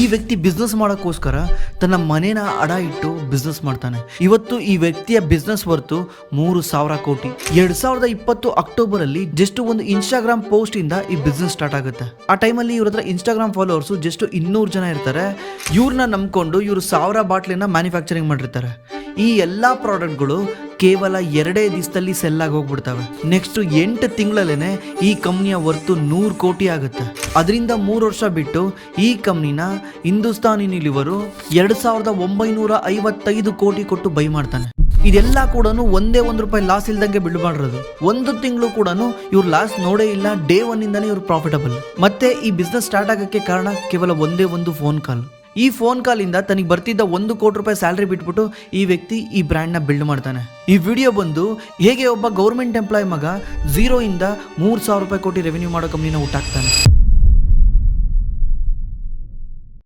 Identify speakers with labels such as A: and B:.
A: ಈ ವ್ಯಕ್ತಿ ಬಿಸ್ನೆಸ್ ಮಾಡೋಕ್ಕೋಸ್ಕರ ತನ್ನ ಮನೇನ ಅಡ ಇಟ್ಟು ಬಿಸ್ನೆಸ್ ಮಾಡ್ತಾನೆ. ಇವತ್ತು ಈ ವ್ಯಕ್ತಿಯ ಬಿಸ್ನೆಸ್ ವರ್ತು 3,000 ಕೋಟಿ. 2020 ಅಕ್ಟೋಬರ್ ಅಲ್ಲಿ ಜಸ್ಟ್ ಒಂದು ಇನ್ಸ್ಟಾಗ್ರಾಮ್ ಪೋಸ್ಟ್ ಇಂದ ಈ ಬಿಸ್ನೆಸ್ ಸ್ಟಾರ್ಟ್ ಆಗುತ್ತೆ. ಆ ಟೈಮಲ್ಲಿ ಇವ್ರ ಹತ್ರ ಇನ್ಸ್ಟಾಗ್ರಾಮ್ ಫಾಲೋವರ್ಸ್ ಜಸ್ಟ್ 200 ಜನ ಇರ್ತಾರೆ. ಇವ್ರನ್ನ ನಂಬ್ಕೊಂಡು ಇವರು 1000 ಬಾಟ್ಲಿನ ಮ್ಯಾನುಫ್ಯಾಕ್ಚರಿಂಗ್ ಮಾಡಿರ್ತಾರೆ. ಈ ಎಲ್ಲಾ ಪ್ರಾಡಕ್ಟ್ಗಳು ಕೇವಲ 2 ದಿವಸದಲ್ಲಿ ಸೆಲ್ ಆಗಿ ಹೋಗ್ಬಿಡ್ತವೆ. ನೆಕ್ಸ್ಟ್ 8 ತಿಂಗಳಲ್ಲೇನೆ ಈ ಕಂಪ್ನಿಯ ವರ್ತು 100 ಕೋಟಿ ಆಗುತ್ತೆ. ಅದರಿಂದ 3 ವರ್ಷ ಬಿಟ್ಟು ಈ ಕಂಪ್ನಿನ ಹಿಂದೂಸ್ತಾನ್ ಯುನಿಲಿವರು 2,955 ಕೋಟಿ ಕೊಟ್ಟು ಬೈ ಮಾಡ್ತಾನೆ. ಇದೆಲ್ಲ ಕೂಡ ಒಂದೇ ₹1 ಲಾಸ್ ಇಲ್ದಂಗೆ ಬಿಲ್ಡ್ ಮಾಡಿರೋದು. 1 ತಿಂಗಳು ಕೂಡ ಇವ್ರು ಲಾಸ್ ನೋಡೇ ಇಲ್ಲ. ಡೇ 1 ಇಂದಾನೆ ಇವ್ರು ಪ್ರಾಫಿಟಬಲ್. ಮತ್ತೆ ಈ ಬಿಸ್ನೆಸ್ ಸ್ಟಾರ್ಟ್ ಆಗಕ್ಕೆ ಕಾರಣ ಕೇವಲ ಒಂದೇ ಒಂದು ಫೋನ್ ಕಾಲ್. ಈ ಫೋನ್ ಕಾಲ್ ಇಂದ ತನಗೆ ಬರ್ತಿದ್ದ ₹1 ಕೋಟಿ ಸ್ಯಾಲರಿ ಬಿಟ್ಬಿಟ್ಟು ಈ ವ್ಯಕ್ತಿ ಈ ಬ್ರ್ಯಾಂಡ್ ನ ಬಿಲ್ಡ್ ಮಾಡ್ತಾನೆ. ಈ ವಿಡಿಯೋ ಬಂದು ಹೇಗೆ ಒಬ್ಬ ಗೌರ್ಮೆಂಟ್ ಎಂಪ್ಲಾಯ್ ಮಗ 0 ಇಂದ ₹3,000 ಕೋಟಿ ರೆವೆನ್ಯೂ ಮಾಡೋ ಕಂಪ್ನಿನ ಹುಟ್ಟಾಕ್ತಾನೆ.